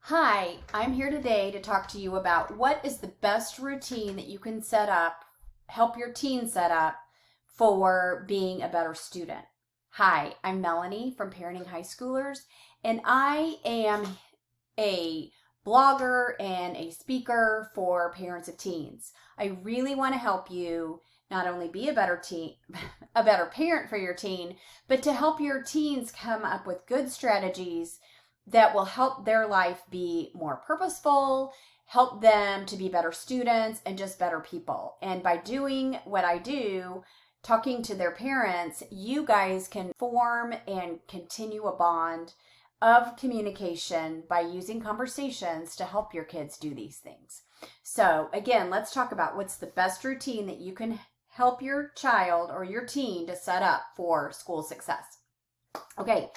Hi, I'm here today to talk to you about what is the best routine that you can set up, help your teen set up for being a better student. Hi, I'm Melanie from Parenting High Schoolers, and I am a blogger and a speaker for parents of teens. I really want to help you not only be a better teen, a better parent for your teen, but to help your teens come up with good strategies that will help their life be more purposeful, help them to be better students and just better people. And by doing what I do, talking to their parents, you guys can form and continue a bond of communication by using conversations to help your kids do these things. So, again, let's talk about what's the best routine that you can help your child or your teen to set up for school success. Okay,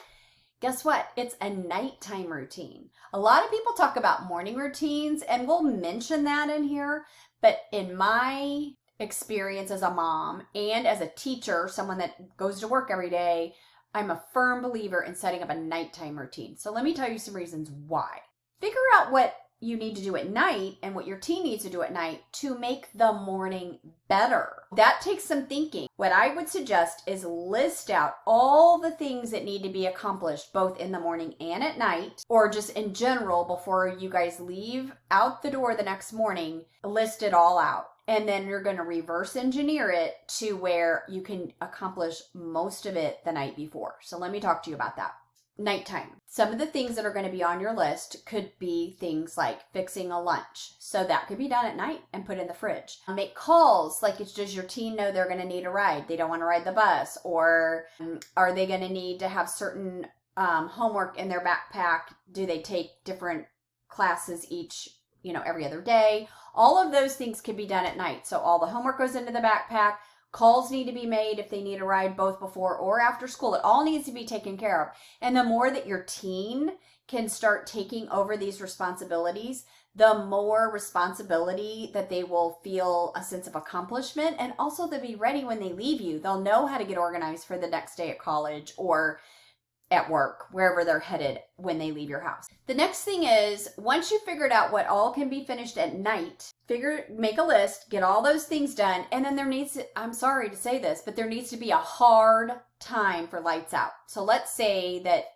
guess what? It's a nighttime routine. A lot of people talk about morning routines, and we'll mention that in here. But in my experience as a mom and as a teacher, someone that goes to work every day, I'm a firm believer in setting up a nighttime routine. So let me tell you some reasons why. Figure out what you need to do at night and what your teen needs to do at night to make the morning better. That takes some thinking. What I would suggest is list out all the things that need to be accomplished both in the morning and at night, or just in general before you guys leave out the door the next morning. List it all out. And then you're going to reverse engineer it to where you can accomplish most of it the night before. So let me talk to you about that. Nighttime. Some of the things that are going to be on your list could be things like fixing a lunch. So that could be done at night and put in the fridge. Make calls, like does your teen know they're going to need a ride? They don't want to ride the bus. Or are they going to need to have certain homework in their backpack? Do they take different classes each, every other day? All of those things can be done at night. So all the homework goes into the backpack. Calls need to be made if they need a ride both before or after school. It all needs to be taken care of. And the more that your teen can start taking over these responsibilities, the more responsibility that they will feel a sense of accomplishment, and also they'll be ready when they leave you. They'll know how to get organized for the next day at college or at work, wherever they're headed when they leave your house. The next thing is, once you've figured out what all can be finished at night, make a list, get all those things done, and then I'm sorry to say this, but there needs to be a hard time for lights out. So let's say that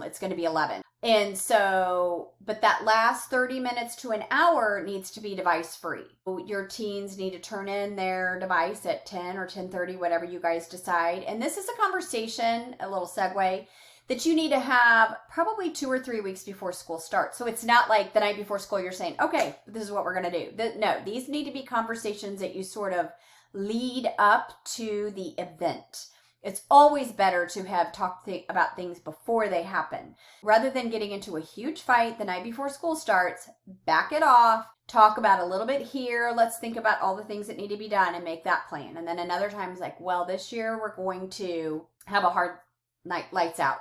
it's going to be 11. And so, but that last 30 minutes to an hour needs to be device free. Your teens need to turn in their device at 10 or 10:30, whatever you guys decide. And this is a conversation, a little segue, that you need to have probably 2 or 3 weeks before school starts. So it's not like the night before school you're saying, okay, this is what we're going to do. No, these need to be conversations that you sort of lead up to the event. It's always better to have talked about things before they happen. Rather than getting into a huge fight the night before school starts, back it off, talk about a little bit here. Let's think about all the things that need to be done and make that plan. And then another time is like, well, this year we're going to have a hard night, lights out.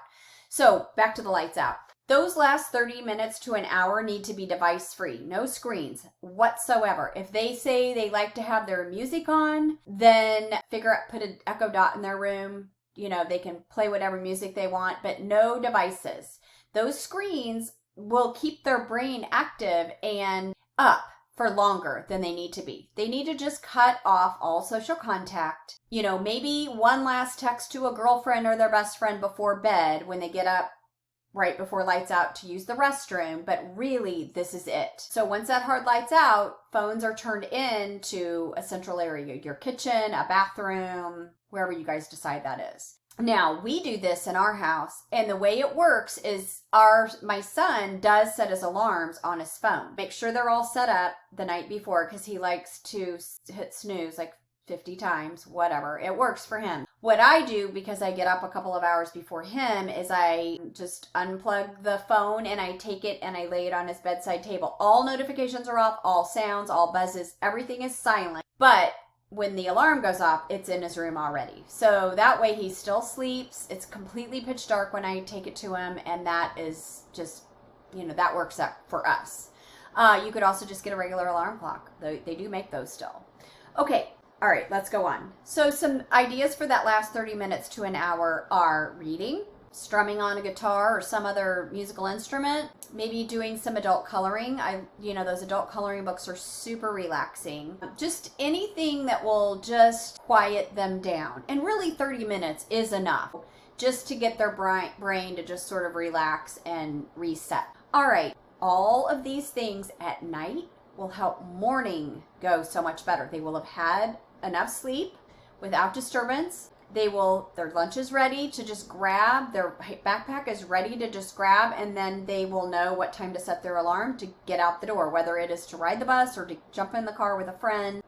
So back to the lights out. Those last 30 minutes to an hour need to be device free, no screens whatsoever. If they say they like to have their music on, then put an Echo Dot in their room. They can play whatever music they want, but no devices. Those screens will keep their brain active and up for longer than they need to be. They need to just cut off all social contact. Maybe one last text to a girlfriend or their best friend before bed when they get up right before lights out to use the restroom, but really this is it. So once that hard lights out, phones are turned into a central area, your kitchen, a bathroom, wherever you guys decide that is. Now, we do this in our house, and the way it works is my son does set his alarms on his phone. Make sure they're all set up the night before, because he likes to hit snooze like 50 times, whatever. It works for him. What I do, because I get up a couple of hours before him, is I just unplug the phone and I take it and I lay it on his bedside table. All notifications are off, all sounds, all buzzes, everything is silent. But when the alarm goes off, it's in his room already. So that way he still sleeps. It's completely pitch dark when I take it to him, and that is just, that works out for us. You could also just get a regular alarm clock. They do make those still. Okay. All right, let's go on. So some ideas for that last 30 minutes to an hour are reading. strumming on a guitar or some other musical instrument, maybe doing some adult coloring. Those adult coloring books are super relaxing. Just anything that will just quiet them down. And really 30 minutes is enough just to get their brain to just sort of relax and reset. All right, all of these things at night will help morning go so much better. They will have had enough sleep without disturbance. Their lunch is ready to just grab, their backpack is ready to just grab, and then they will know what time to set their alarm to get out the door, whether it is to ride the bus or to jump in the car with a friend,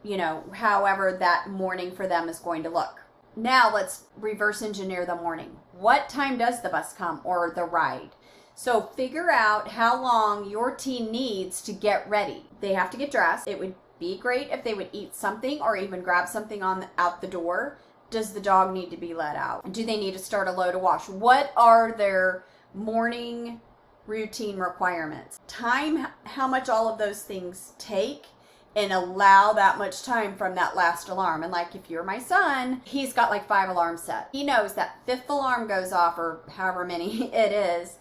however that morning for them is going to look. Now let's reverse engineer the morning. What time does the bus come or the ride? So figure out how long your teen needs to get ready. They have to get dressed. It would be great if they would eat something or even grab something out the door. Does the dog need to be let out? Do they need to start a load of wash? What are their morning routine requirements? Time, how much all of those things take, and allow that much time from that last alarm. And like if you're my son, he's got like 5 alarms set. He knows that 5th alarm goes off, or however many it is,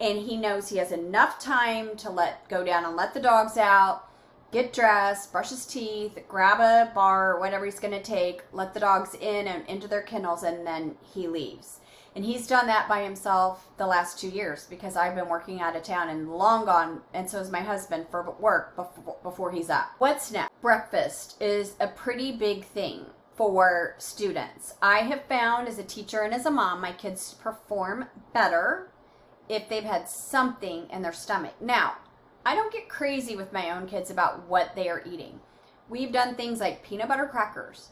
and he knows he has enough time to go down and let the dogs out, get dressed, brush his teeth, grab a bar or whatever he's going to take, let the dogs in and into their kennels, and then he leaves. And he's done that by himself the last 2 years because I've been working out of town and long gone, and so is my husband for work before he's up. What's next? Breakfast is a pretty big thing for students. I have found as a teacher and as a mom, my kids perform better if they've had something in their stomach. Now, I don't get crazy with my own kids about what they are eating. We've done things like peanut butter crackers,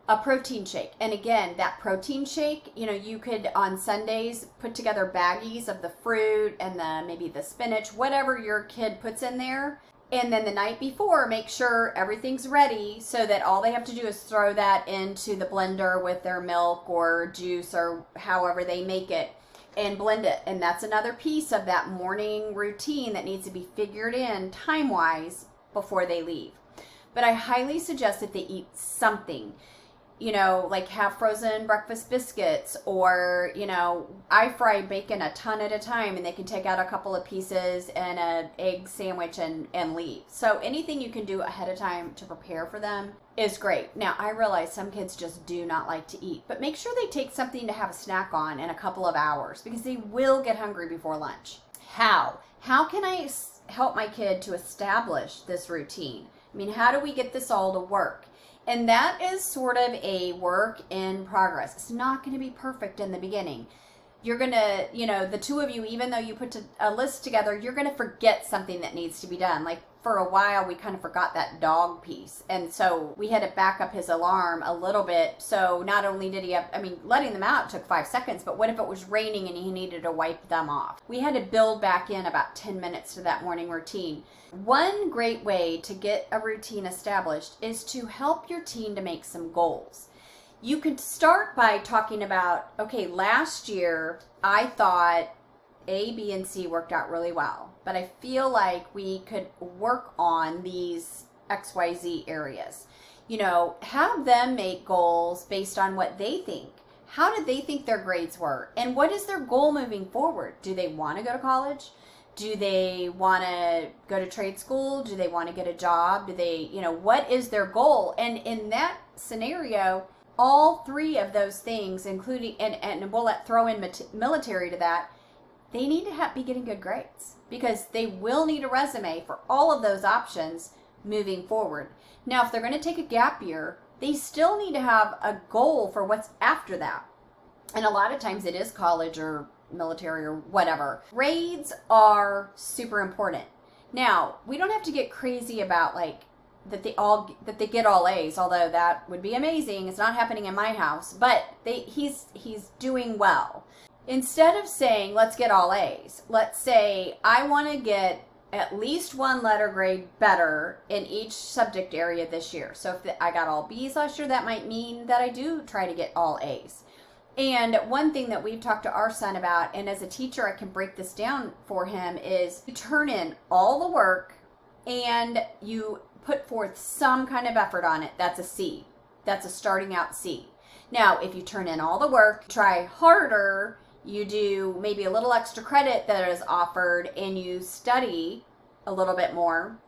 a protein shake. And again, that protein shake, you could on Sundays put together baggies of the fruit and maybe the spinach, whatever your kid puts in there. And then the night before, make sure everything's ready so that all they have to do is throw that into the blender with their milk or juice or however they make it, and blend it. And that's another piece of that morning routine that needs to be figured in time-wise before they leave. But I highly suggest that they eat something, like have frozen breakfast biscuits, or, I fry bacon a ton at a time and they can take out a couple of pieces and an egg sandwich and leave. So anything you can do ahead of time to prepare for them is great. Now, I realize some kids just do not like to eat, but make sure they take something to have a snack on in a couple of hours because they will get hungry before lunch. How can I help my kid to establish this routine? How do we get this all to work? And that is sort of a work in progress. It's not going to be perfect in the beginning. You're going to, the two of you, even though you put a list together, you're going to forget something that needs to be done. Like for a while, we kind of forgot that dog piece. And so we had to back up his alarm a little bit. So not only did he letting them out took 5 seconds, but what if it was raining and he needed to wipe them off? We had to build back in about 10 minutes to that morning routine. One great way to get a routine established is to help your teen to make some goals. You could start by talking about, okay, last year I thought A, B, and C worked out really well, but I feel like we could work on these XYZ areas. Have them make goals based on what they think. How did they think their grades were? And what is their goal moving forward? Do they want to go to college? Do they want to go to trade school? Do they want to get a job? Do they, what is their goal? And in that scenario, all 3 of those things, including, and we'll throw in military to that, they need to be getting good grades because they will need a resume for all of those options moving forward. Now, if they're going to take a gap year, they still need to have a goal for what's after that. And a lot of times it is college or military or whatever. Grades are super important. Now, we don't have to get crazy about that they get all A's, although that would be amazing. It's not happening in my house, but he's doing well. Instead of saying, let's get all A's, let's say, I want to get at least 1 letter grade better in each subject area this year. So if I got all B's last year, that might mean that I do try to get all A's. And one thing that we've talked to our son about, and as a teacher I can break this down for him, is you turn in all the work and you put forth some kind of effort on it. That's a C. That's a starting out C. Now, if you turn in all the work, try harder, you do maybe a little extra credit that is offered, and you study a little bit more,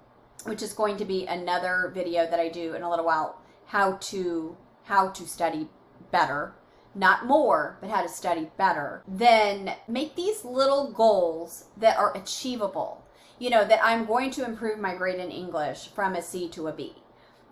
which is going to be another video that I do in a little while, how to study better, not more, but how to study better. Then make these little goals that are achievable. That I'm going to improve my grade in English from a C to a B,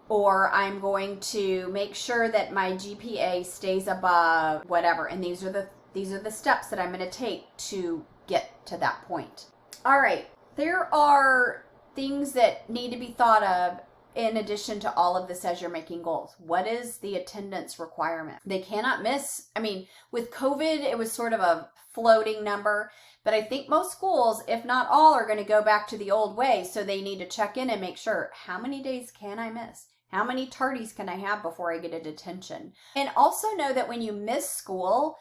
or I'm going to make sure that my GPA stays above whatever. And these are the steps that I'm going to take to get to that point. All right, there are things that need to be thought of in addition to all of this as you're making goals. What is the attendance requirement? They cannot miss. I mean, with COVID, it was sort of a floating number, but I think most schools, if not all, are going to go back to the old way. So they need to check in and make sure, how many days can I miss? How many tardies can I have before I get a detention? And also know that when you miss school,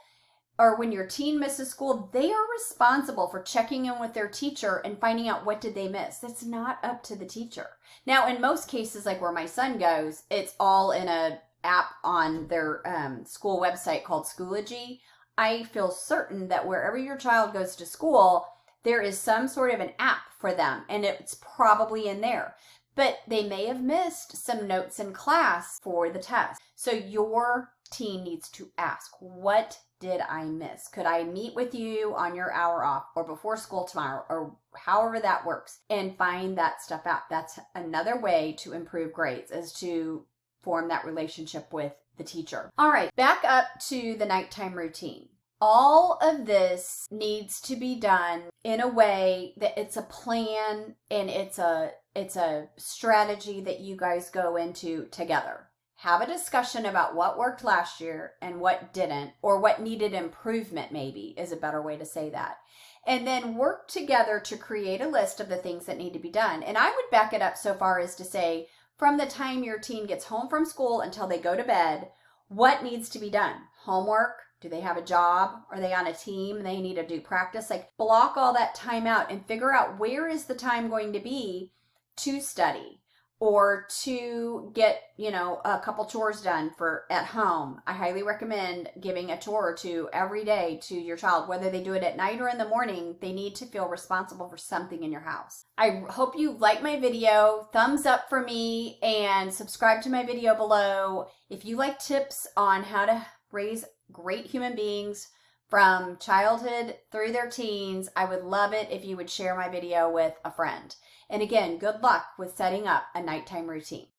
or when your teen misses school, they are responsible for checking in with their teacher and finding out what did they miss. That's not up to the teacher. Now, in most cases, like where my son goes, it's all in a app on their school website called Schoology. I feel certain that wherever your child goes to school, there is some sort of an app for them, and it's probably in there. But they may have missed some notes in class for the test. So your teen needs to ask, what did I miss? Could I meet with you on your hour off or before school tomorrow, or however that works, and find that stuff out? That's another way to improve grades, is to form that relationship with the teacher. All right, back up to the nighttime routine. All of this needs to be done in a way that it's a plan and it's a strategy that you guys go into together. Have a discussion about what worked last year and what didn't, or what needed improvement, maybe is a better way to say that. And then work together to create a list of the things that need to be done. And I would back it up so far as to say, from the time your teen gets home from school until they go to bed, what needs to be done? Homework? Do they have a job? Are they on a team? They need to do practice. Like, block all that time out and figure out where is the time going to be to study, or to get, a couple chores done for at home. I highly recommend giving a chore or two every day to your child, whether they do it at night or in the morning. They need to feel responsible for something in your house. I hope you like my video. Thumbs up for me and subscribe to my video below. If you like tips on how to raise great human beings from childhood through their teens, I would love it if you would share my video with a friend. And again, good luck with setting up a nighttime routine.